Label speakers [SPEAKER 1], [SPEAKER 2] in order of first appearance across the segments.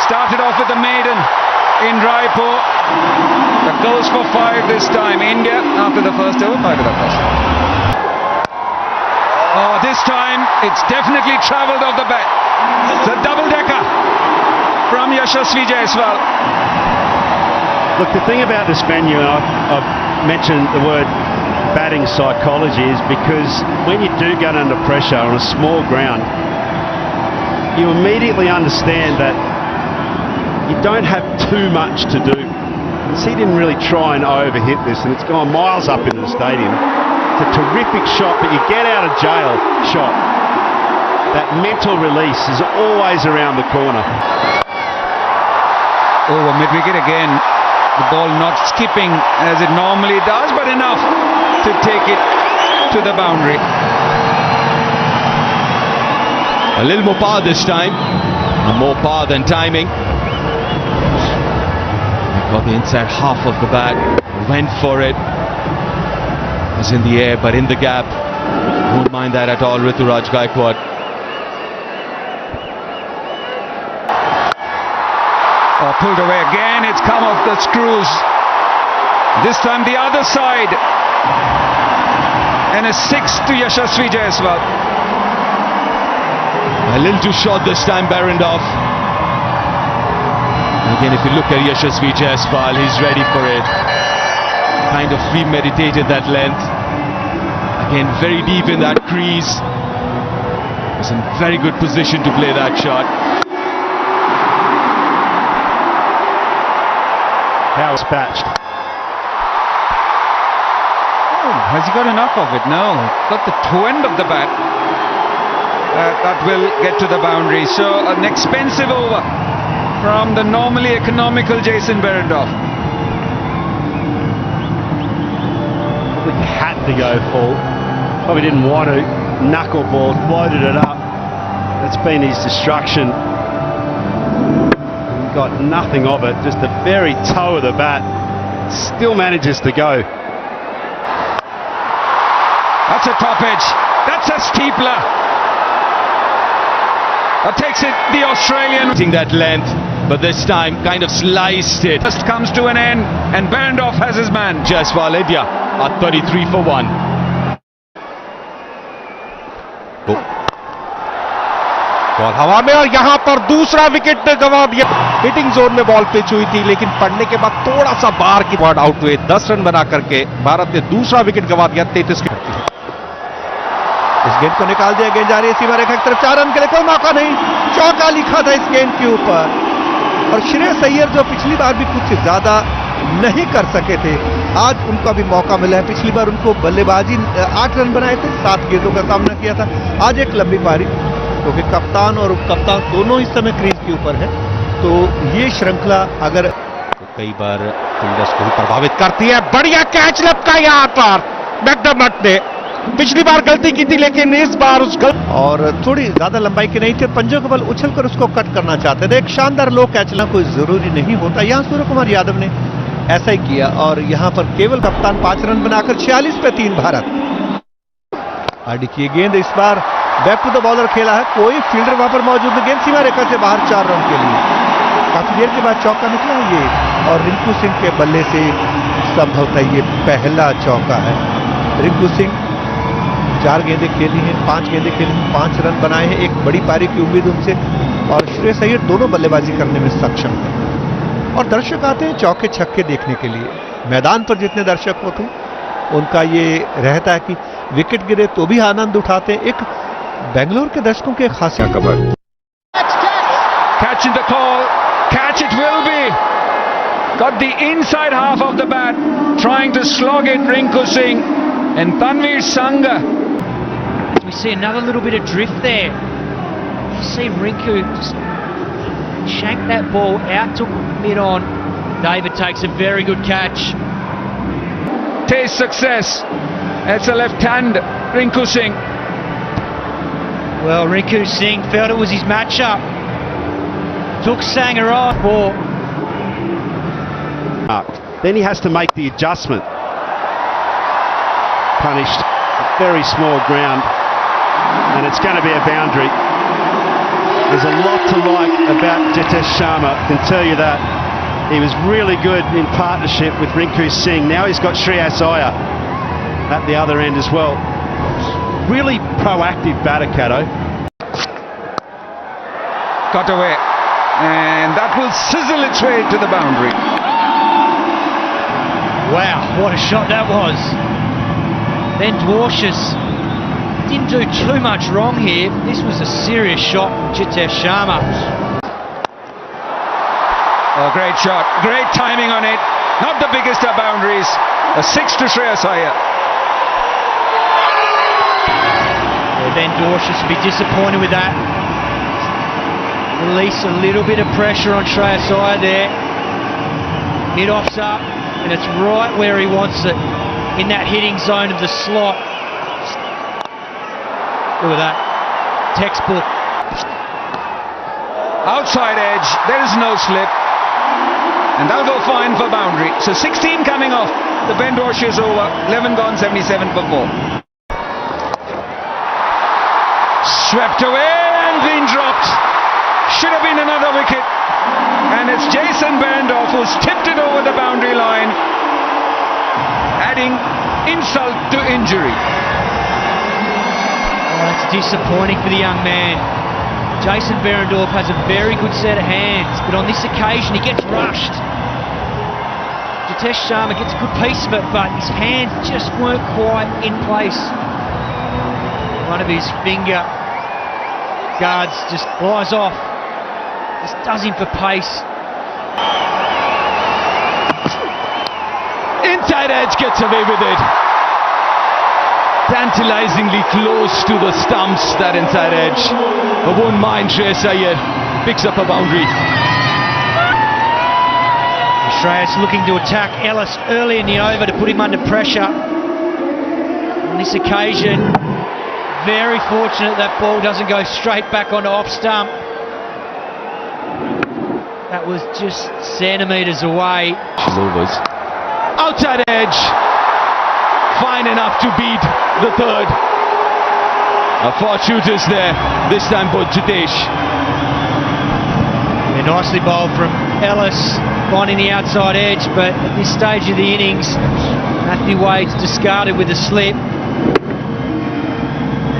[SPEAKER 1] started off with the maiden in Raipur. The goals for 5 this time. India, after the first over, 5 to the first. Oh, this time it's definitely travelled off the bat. It's a double-decker from Yashasvi Jaiswal.
[SPEAKER 2] Look, the thing about this venue, and I've mentioned the word batting psychology, is because when you do get under pressure on a small ground, you immediately understand that you don't have too much to do. He didn't really try and overhit this, and it's gone miles up into the stadium. It's a terrific shot, but you get out of jail shot. That mental release is always around the corner.
[SPEAKER 1] Over mid-wicket again. The ball not skipping as it normally does, but enough to take it to the boundary.
[SPEAKER 3] A little more power this time, more power than timing. Got the inside half of the bat, went for it. Was in the air, but in the gap. Won't mind that at all, Rituraj Gaikwad.
[SPEAKER 1] Oh, pulled away again. It's come off the screws. This time the other side. And a 6 to Yashasvi Jaiswal.
[SPEAKER 3] A little too short this time, Behrendorff. Again, if you look at Yashasvi Jaiswal, he's ready for it. Kind of premeditated that length. Again, very deep in that crease. Was in very good position to play that shot.
[SPEAKER 2] How dispatched.
[SPEAKER 1] Oh, has he got enough of it? No. Got the toe end of the bat. That will get to the boundary. So an expensive over from the normally economical Jason Behrendorff.
[SPEAKER 2] Probably had to go full. Probably didn't want to. Knuckleball, loaded it up. That's been his destruction. Got nothing of it, just the very toe of the bat. Still manages to go.
[SPEAKER 1] That's a top edge. That's a steepler. That takes it the Australian.
[SPEAKER 3] That length, but this time kind of sliced it.
[SPEAKER 1] Just comes to an end, and Behrendorff has his man.
[SPEAKER 3] Jaiswal India at 33 for 1.
[SPEAKER 4] Ball हवा में और यहां पर दूसरा wicket गंवा दिया। Hitting zone में ball pitch हुई थी, लेकिन पड़ने के बाद थोड़ा सा बाहर की बॉल आउट हुए। 10 रन बना करके भारत ने दूसरा विकेट गंवा दिया। 33 की इस गेंद को निकाल दिया। गेंद जा रही है सीमा रेखा की तरफ। 4 रन के लिए कोई मौका नहीं। चौका लिखा था इस गेंद के ऊपर। और श्रेयस अय्यर जो पिछली बार भी कुछ ज्यादा नहीं कर सके थे, आज उनका भी मौका मिला है। पिछली बार उनको बल्लेबाजी 8 रन बनाए थे, 7 गेंदों का सामना किया था। आज एक लंबी पारी, क्योंकि कप्तान और उप कप्तान दोनों इस समय क्रीज के ऊपर है, तो ये श्रृंखला अगर तो कई बार फील्डर्स को भी प्रभावित करती है। बढ़िया कैच लपका यहां पर मैकडर्मट ने। पिछली बार गलती की थी, लेकिन इस बार उस और थोड़ी ज्यादा लंबाई की नहीं थी। पंजों के बल उछलकर उसको कट करना चाहते थे। एक शानदार लो कैच लेना कोई जरूरी नहीं होता। यहां सूर्य कुमार यादव ने ऐसा ही किया, और यहां पर केवल कप्तान 5 रन बनाकर 46 पे 3 भारत। आडी की गेंद इस बार बैक टू द बॉलर खेला है। कोई फील्डर वहां पर मौजूद नहीं। गेंद सीमा रेखा से बाहर 4 रन के लिए। काफी देर के बाद चौका निकला है ये, और रिंकू सिंह के बल्ले से संभवतः ये पहला चौका है। रिंकू सिंह 4 गेंदें खेली हैं, 5 गेंदें खेली हैं, 5 रन बनाए हैं। एक बड़ी पारी की उम्मीद उनसे, और श्रेयस अय्यर दोनों बल्लेबाजी करने में सक्षम है। और दर्शक आते हैं चौके छक्के देखने के लिए। मैदान पर जितने दर्शक होते हैं उनका ये रहता है कि विकेट गिरे तो भी आनंद उठाते हैं। एक बेंगलुरु के दर्शकों के खासियत खबर।
[SPEAKER 1] Catch in the call. Catch it will be. Got the inside half of the bat. Trying to slog it, Rinku Singh and Tanveer Sangha.
[SPEAKER 5] We see another little bit of drift there. You see Rinku just shank that ball out to mid on. David takes a very good catch.
[SPEAKER 1] Taste success. It's a left hand, Rinku Singh.
[SPEAKER 5] Well, Rinku Singh felt it was his matchup. Took Sangha off. Ball.
[SPEAKER 2] Then he has to make the adjustment. Punished. Very small ground. And it's going to be a boundary. There's a lot to like about Jitesh Sharma, I can tell you that. He was really good in partnership with Rinku Singh. Now he's got Shreyas Iyer at the other end as well. Really proactive batter, Caddo.
[SPEAKER 1] Cut away, and that will sizzle its way to the boundary.
[SPEAKER 5] Wow, what a shot that was. Ben Dwarshuis didn't do too much wrong here. This was a serious shot from Jitesh Sharma.
[SPEAKER 1] Oh, great shot, great timing on it. Not the biggest of boundaries. A 6 to Shreyas Iyer.
[SPEAKER 5] Yeah, Ben Dwarshuis will be disappointed with that. Release a little bit of pressure on Shreyas Iyer there. Mid-off's up, and it's right where he wants it, in that hitting zone of the slot. Look at that. Textbook.
[SPEAKER 1] Outside edge, there is no slip. And that'll go fine for boundary. So 16 coming off the Ben Dwarshuis over. 11 gone, 77 for 4. Swept away and been dropped. Should have been another wicket. And it's Jason Behrendorff who's tipped it over the boundary line, adding insult to injury.
[SPEAKER 5] Oh, that's disappointing for the young man. Jason Behrendorff has a very good set of hands, but on this occasion he gets rushed. Jitesh Sharma gets a good piece of it, but his hands just weren't quite in place. One of his finger guards just flies off. Just does him for pace.
[SPEAKER 3] Inside edge gets away with it. Tantalizingly close to the stumps, that inside edge. I won't mind Shreyas Iyer picks up a boundary.
[SPEAKER 5] Shreyas looking to attack Ellis early in the over to put him under pressure. On this occasion, very fortunate that ball doesn't go straight back onto off stump. That was just centimetres away.
[SPEAKER 3] Overs. Outside edge. Fine enough to beat the third. 4 shooters there, this time for Jitesh.
[SPEAKER 5] Yeah, nicely bowled from Ellis, finding the outside edge, but at this stage of the innings, Matthew Wade's discarded with a slip.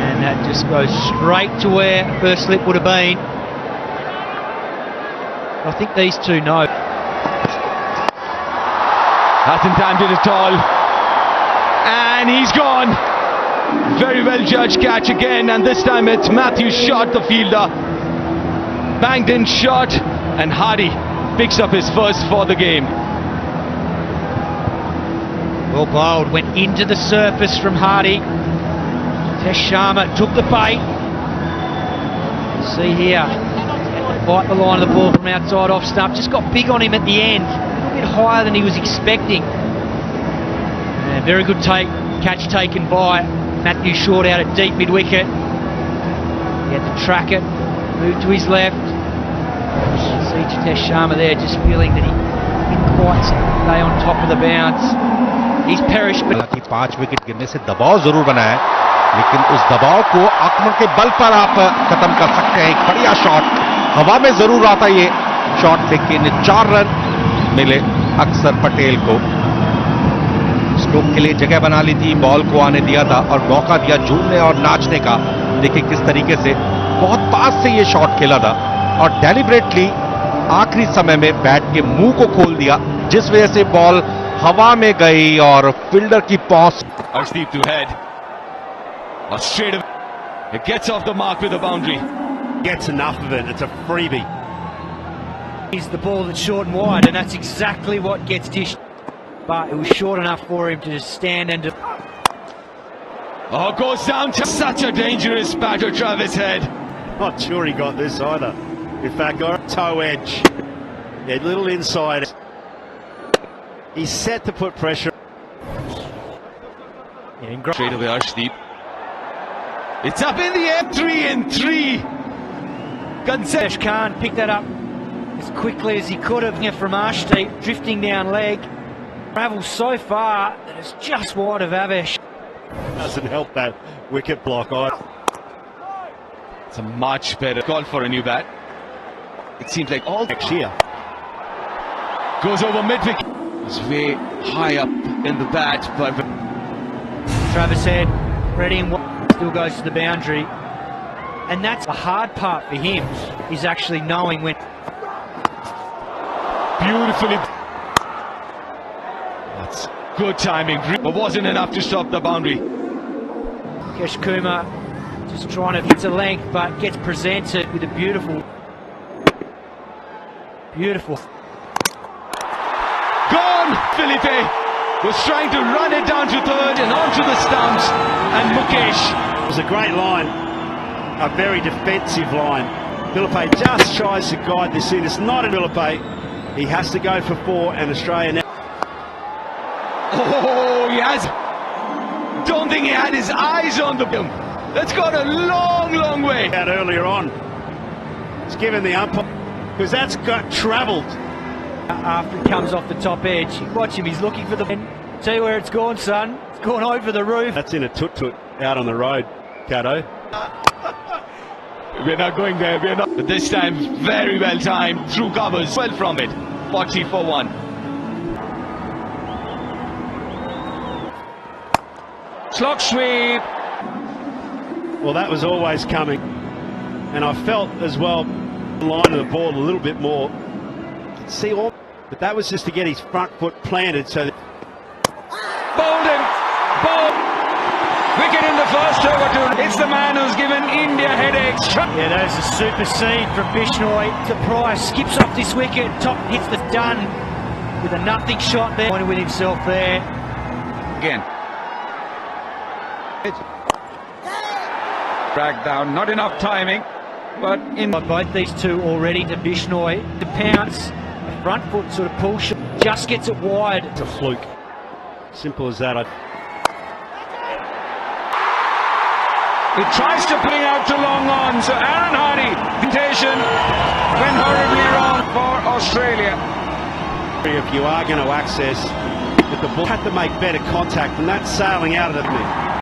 [SPEAKER 5] And that just goes straight to where first slip would have been. I think these two know.
[SPEAKER 3] Hasn't timed it at all. And he's gone. Very well judged catch again, and this time it's Matthew Shot, the fielder. Banged in shot, and Hardy picks up his first for the game.
[SPEAKER 5] Well bowled, went into the surface from Hardy. Jitesh Sharma took the bait. See here, fight the line of the ball from outside off stump. Just got big on him at the end, a bit higher than he was expecting. And very good catch taken by Matthew Short out at deep mid-wicket. He had to track it, move to his left. See Jitesh Sharma there just feeling that he didn't quite stay on top of the bounce. He's perished.
[SPEAKER 4] हालांकि 5 wicket गिरने से दबाव जरूर बना है, लेकिन उस दबाव को आक्रमण के बल पर आप खत्म कर सकते हैं. एक बढ़िया शॉट, हवा में जरूर आता ये शॉट, लेकिन 4 रन मिले अक्सर पटेल को. स्ट्रोक के लिए जगह बना ली थी, बॉल को आने दिया था और मौका दिया झूमने और नाचने का. देखिए किस तरीके से बहुत पास से ये शॉट खेला था और डेलिबरेटली आखिरी समय में बैट के मुंह को खोल दिया, जिस वजह से बॉल हवा में गई और फील्डर की पहुंच.
[SPEAKER 3] Arshdeep to head. Straight away. It gets off the mark with a boundary.
[SPEAKER 2] Gets enough of it, it's a freebie.
[SPEAKER 5] He's the ball that's short and wide, and that's exactly what gets dished. But it was short enough for him to just stand and...
[SPEAKER 3] Oh, goes down to such a dangerous batter, Travis Head.
[SPEAKER 2] Not sure he got this either. In fact, got a toe edge. Yeah, little inside. He's set to put pressure.
[SPEAKER 5] Yeah,
[SPEAKER 3] Straight away, Arshdeep. It's up in the air, 3 and 3.
[SPEAKER 5] Jitesh Khan picked that up as quickly as he could have from Arshdeep, drifting down leg. Travels so far that it's just wide of Avesh.
[SPEAKER 2] Doesn't help that wicket block either.
[SPEAKER 3] It's a much better call for a new bat. It seems like all
[SPEAKER 2] Next year.
[SPEAKER 3] goes over mid-wicket. It's way high up in the bat, but
[SPEAKER 5] Travis Head, ready and still goes to the boundary. And that's the hard part for him, is actually knowing when.
[SPEAKER 3] beautifully. That's good timing, but wasn't enough to stop the boundary.
[SPEAKER 5] Kesh Kumar just trying to hit a length, but gets presented with a beautiful.
[SPEAKER 3] Gone! Felipe was trying to run it down to third and onto the stumps, and Mukesh.
[SPEAKER 2] It was a great line, a very defensive line. Felipe just tries to guide this in. It's not a Felipe. He has to go for 4, and Australia now.
[SPEAKER 3] Oh, he has. Don't think he had his eyes on the film. That's gone a long, long way.
[SPEAKER 2] Out earlier on. It's given the umpire, because that's got travelled.
[SPEAKER 5] After he comes off the top edge, you watch him, he's looking for the. Tell you where it's gone, son. It's gone over the roof.
[SPEAKER 2] That's in a tut-tut out on the road, Cato.
[SPEAKER 3] We're not going there, we're not. But this time, very well timed, through covers, well from it. 40 for 1.
[SPEAKER 1] Slog sweep.
[SPEAKER 2] Well, that was always coming. And I felt as well the line of the ball a little bit more. See all, but that was just to get his front foot planted so that.
[SPEAKER 1] Bowled him. Bowled. Wicket in the first over. It's the man who's given India headaches.
[SPEAKER 5] Yeah, that is a supersede from Bishnoi. To Price, skips off this wicket, top hits the done with a nothing shot there. Pointed with himself there.
[SPEAKER 1] Again. Dragged down, not enough timing, but in.
[SPEAKER 5] Both these two already to Bishnoi. The pounce, the front foot sort of pull shot, just gets it wide.
[SPEAKER 2] It's a fluke. Simple as that.
[SPEAKER 1] He tries to bring out to long on, so Aaron Hardy, temptation, went horribly wrong for Australia.
[SPEAKER 2] If you are going to access, but the ball had to make better contact, and that's sailing out of the.